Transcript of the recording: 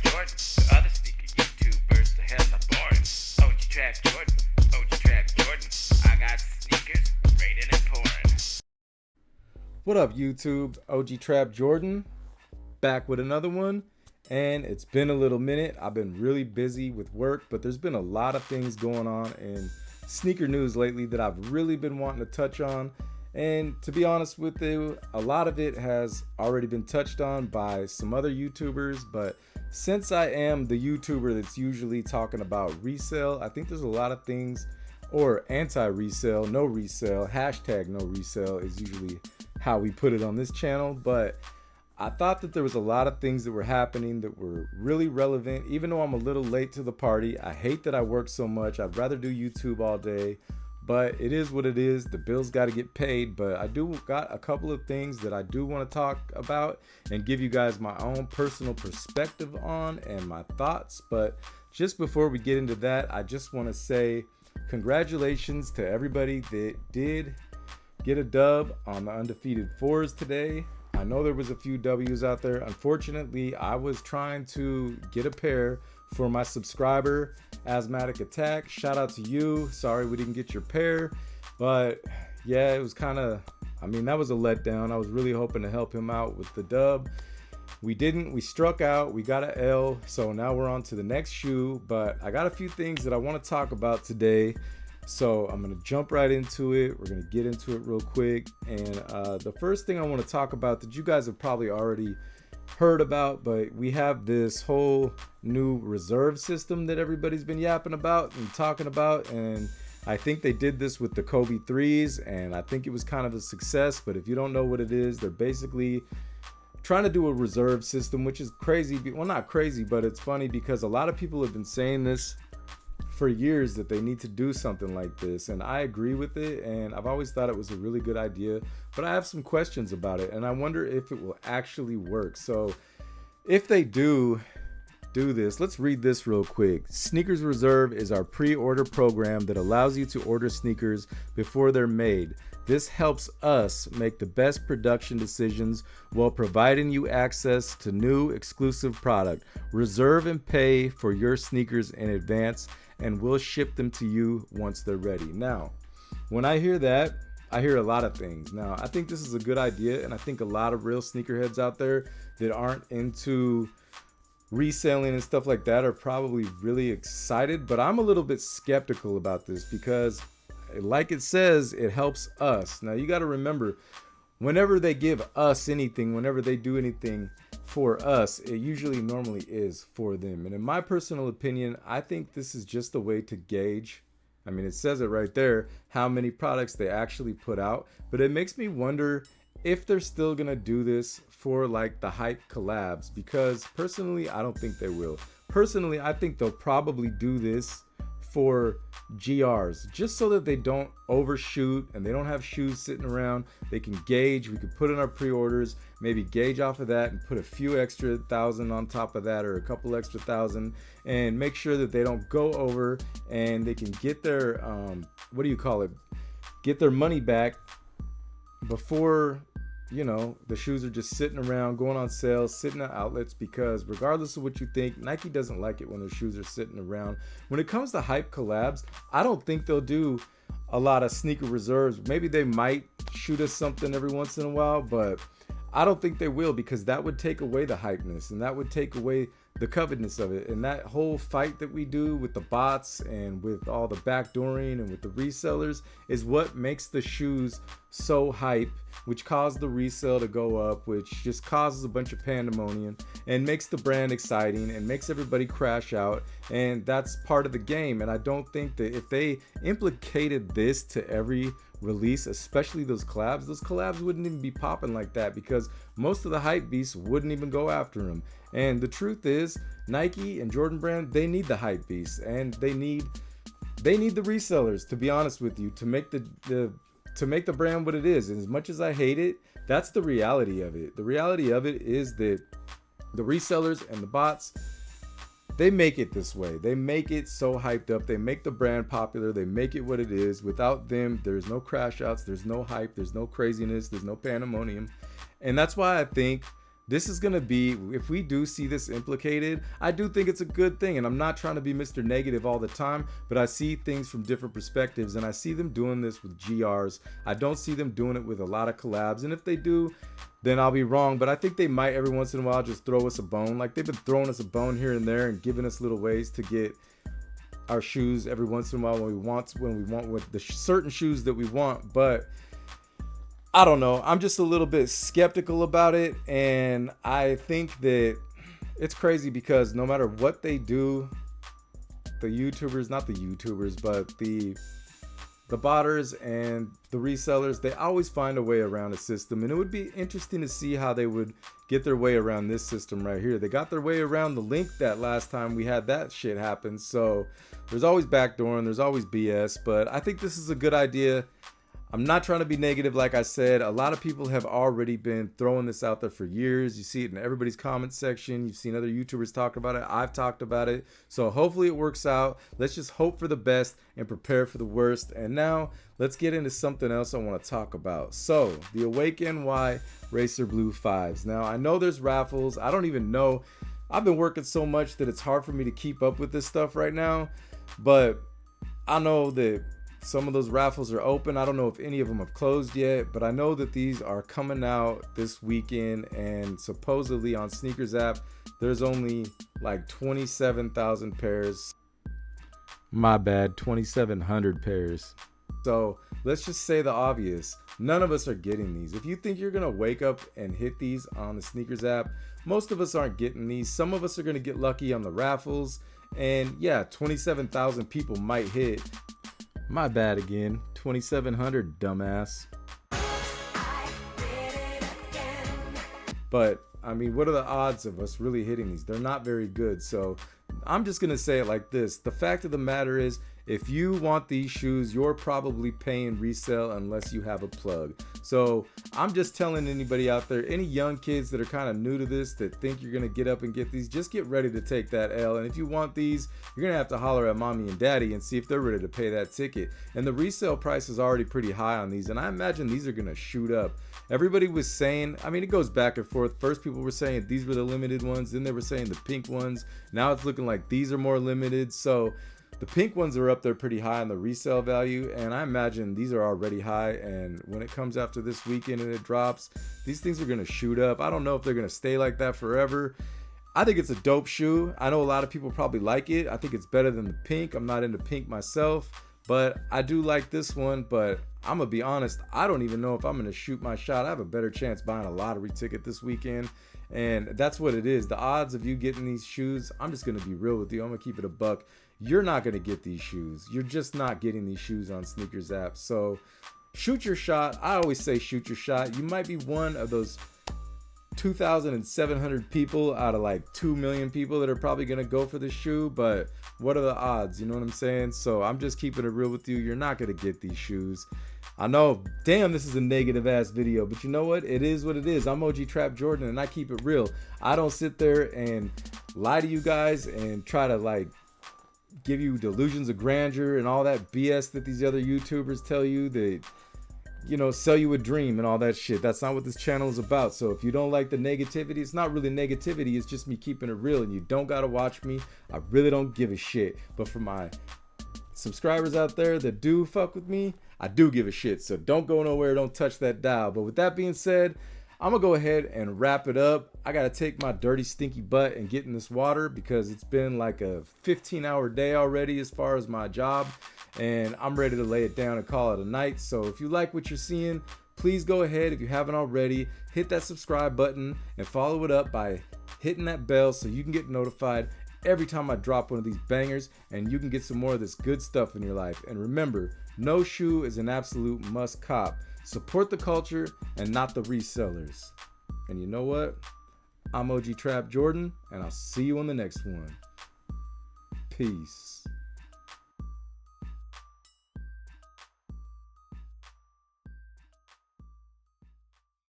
Jordan. The other sneaker YouTubers, the hell are born. OG Trap Jordan, OG Trap Jordan. I got sneakers, raining and pouring. What up, YouTube? OG Trap Jordan, back with another one. And it's been a little minute. I've been really busy with work, but there's been a lot of things going on in sneaker news lately that I've really been wanting to touch on. And to be honest with you, a lot of it has already been touched on by some other YouTubers. But since I am the YouTuber that's usually talking about resale, I think there's a lot of things, or anti-resale, no resale, hashtag no resale is usually how we put it on this channel. But I thought that there was a lot of things that were happening that were really relevant, even though I'm a little late to the party. I hate that I work so much. I'd rather do YouTube all day, but it is what it is. The bills got to get paid. But I do got a couple of things that I do want to talk about and give you guys my own personal perspective on and my thoughts. But just before we get into that, I just want to say congratulations to everybody that did get a dub on the Undefeated Fours today. I know there was a few W's out there. Unfortunately, I was trying to get a pair for my subscriber, Asthmatic Attack. Shout out to you. Sorry we didn't get your pair. But yeah, it was kind of, that was a letdown. I was really hoping to help him out with the dub. We didn't. We struck out. We got an L. So now we're on to the next shoe. But I got a few things that I want to talk about today. So I'm going to jump right into it. We're going to get into it real quick. And the first thing I want to talk about that you guys have probably already heard about, but we have this whole new reserve system that everybody's been yapping about and talking about. And I think they did this with the Kobe 3s, and I think it was kind of a success. But if you don't know what it is, they're basically trying to do a reserve system, which is crazy. Well, not crazy, but it's funny because a lot of people have been saying this for years that they need to do something like this, and I agree with it, and I've always thought it was a really good idea, but I have some questions about it, and I wonder if it will actually work. So if they do this, let's read this real quick. Sneakers Reserve is our pre-order program that allows you to order sneakers before they're made. This helps us make the best production decisions while providing you access to new exclusive product. Reserve and pay for your sneakers in advance, and we'll ship them to you once they're ready. Now, when I hear that, I hear a lot of things. Now, I think this is a good idea, and I think a lot of real sneakerheads out there that aren't into reselling and stuff like that are probably really excited, but I'm a little bit skeptical about this because, like it says, it helps us. Now, you got to remember, whenever they give us anything, whenever they do anything for us, it usually normally is for them. And in my personal opinion, I think this is just a way to gauge, it says it right there, how many products they actually put out. But it makes me wonder if they're still gonna do this for like the hype collabs, because personally, I don't think they will. Personally, I think they'll probably do this for GRs, just so that they don't overshoot and they don't have shoes sitting around. They can gauge. We could put in our pre-orders, maybe gauge off of that and put a few extra thousand on top of that, or a couple extra thousand, and make sure that they don't go over, and they can get their get their money back before the shoes are just sitting around, going on sale, sitting at outlets. Because regardless of what you think, Nike doesn't like it when their shoes are sitting around. When it comes to hype collabs, I don't think they'll do a lot of sneaker reserves. Maybe they might shoot us something every once in a while, but I don't think they will, because that would take away the hypeness, and that would take away the covetousness of it. And that whole fight that we do with the bots and with all the backdooring and with the resellers is what makes the shoes so hype, which caused the resale to go up, which just causes a bunch of pandemonium and makes the brand exciting and makes everybody crash out. And that's part of the game. And I don't think that if they implicated this to every release, especially those collabs wouldn't even be popping like that, because most of the hype beasts wouldn't even go after them. And the truth is, Nike and Jordan Brand, they need the hype beasts, and they need the resellers, to be honest with you, to make the brand what it is. And as much as I hate it, that's the reality of it. The reality of it is that the resellers and the bots, they make it this way. They make it so hyped up. They make the brand popular. They make it what it is. Without them, there's no crash outs. There's no hype. There's no craziness. There's no pandemonium. And that's why I think this is going to be, if we do see this implicated, I do think it's a good thing. And I'm not trying to be Mr. Negative all the time, but I see things from different perspectives, and I see them doing this with GRs. I don't see them doing it with a lot of collabs. And if they do, then I'll be wrong. But I think they might every once in a while just throw us a bone. Like they've been throwing us a bone here and there and giving us little ways to get our shoes every once in a while when we want with the certain shoes that we want. But I don't know. I'm just a little bit skeptical about it. And I think that it's crazy because no matter what they do, the YouTubers, not the YouTubers, but the botters and the resellers, they always find a way around a system. And it would be interesting to see how they would get their way around this system right here. They got their way around the link that last time we had that shit happen. So there's always backdoor and there's always BS, but I think this is a good idea. I'm not trying to be negative. Like I said, a lot of people have already been throwing this out there for years. You see it in everybody's comment section. You've seen other YouTubers talk about it. I've talked about it. So hopefully it works out. Let's just hope for the best and prepare for the worst. And now let's get into something else I want to talk about. So the Awake NY Racer Blue 5s. Now I know there's raffles. I don't even know. I've been working so much that it's hard for me to keep up with this stuff right now. But I know that some of those raffles are open. I don't know if any of them have closed yet, but I know that these are coming out this weekend, and supposedly on Sneakers app, there's only like 27,000 pairs. My bad, 2,700 pairs. So let's just say the obvious. None of us are getting these. If you think you're going to wake up and hit these on the Sneakers app, most of us aren't getting these. Some of us are going to get lucky on the raffles. And yeah, 27,000 people might hit. My bad again. 2,700, dumbass. But, I mean, what are the odds of us really hitting these? They're not very good. So, I'm just going to say it like this. The fact of the matter is, if you want these shoes, you're probably paying resale unless you have a plug. So I'm just telling anybody out there, any young kids that are kind of new to this, that think you're going to get up and get these, just get ready to take that L. And if you want these, you're going to have to holler at mommy and daddy and see if they're ready to pay that ticket. And the resale price is already pretty high on these. And I imagine these are going to shoot up. Everybody was saying, I mean, it goes back and forth. First, people were saying these were the limited ones. Then they were saying the pink ones. Now it's looking like these are more limited. So the pink ones are up there pretty high on the resale value, and I imagine these are already high, and when it comes after this weekend and it drops, these things are going to shoot up. I don't know if they're going to stay like that forever. I think it's a dope shoe. I know a lot of people probably like it. I think it's better than the pink. I'm not into pink myself, but I do like this one. But I'm going to be honest, I don't even know if I'm going to shoot my shot. I have a better chance buying a lottery ticket this weekend. And that's what it is. The odds of you getting these shoes, I'm just going to be real with you. I'm going to keep it a buck. You're not going to get these shoes. You're just not getting these shoes on Sneakers app. So shoot your shot. I always say shoot your shot. You might be one of those 2,700 people out of like 2 million people that are probably going to go for the shoe. But what are the odds? You know what I'm saying? So I'm just keeping it real with you. You're not going to get these shoes. I know, damn, this is a negative ass video, but you know what? It is what it is. I'm OG Trap Jordan and I keep it real. I don't sit there and lie to you guys and try to like give you delusions of grandeur and all that BS that these other YouTubers tell you, that, you know, sell you a dream and all that shit. That's not what this channel is about. So if you don't like the negativity, it's not really negativity. It's just me keeping it real, and you don't got to watch me. I really don't give a shit. But for my subscribers out there that do fuck with me, I do give a shit. So don't go nowhere. Don't touch that dial. But with that being said, I'm going to go ahead and wrap it up. I got to take my dirty, stinky butt and get in this water because it's been like a 15-hour day already as far as my job. And I'm ready to lay it down and call it a night. So if you like what you're seeing, please go ahead. If you haven't already, hit that subscribe button and follow it up by hitting that bell so you can get notified every time I drop one of these bangers, and you can get some more of this good stuff in your life. And remember, no shoe is an absolute must cop. Support the culture and not the resellers. And you know what? I'm OG Trap Jordan, and I'll see you on the next one. Peace.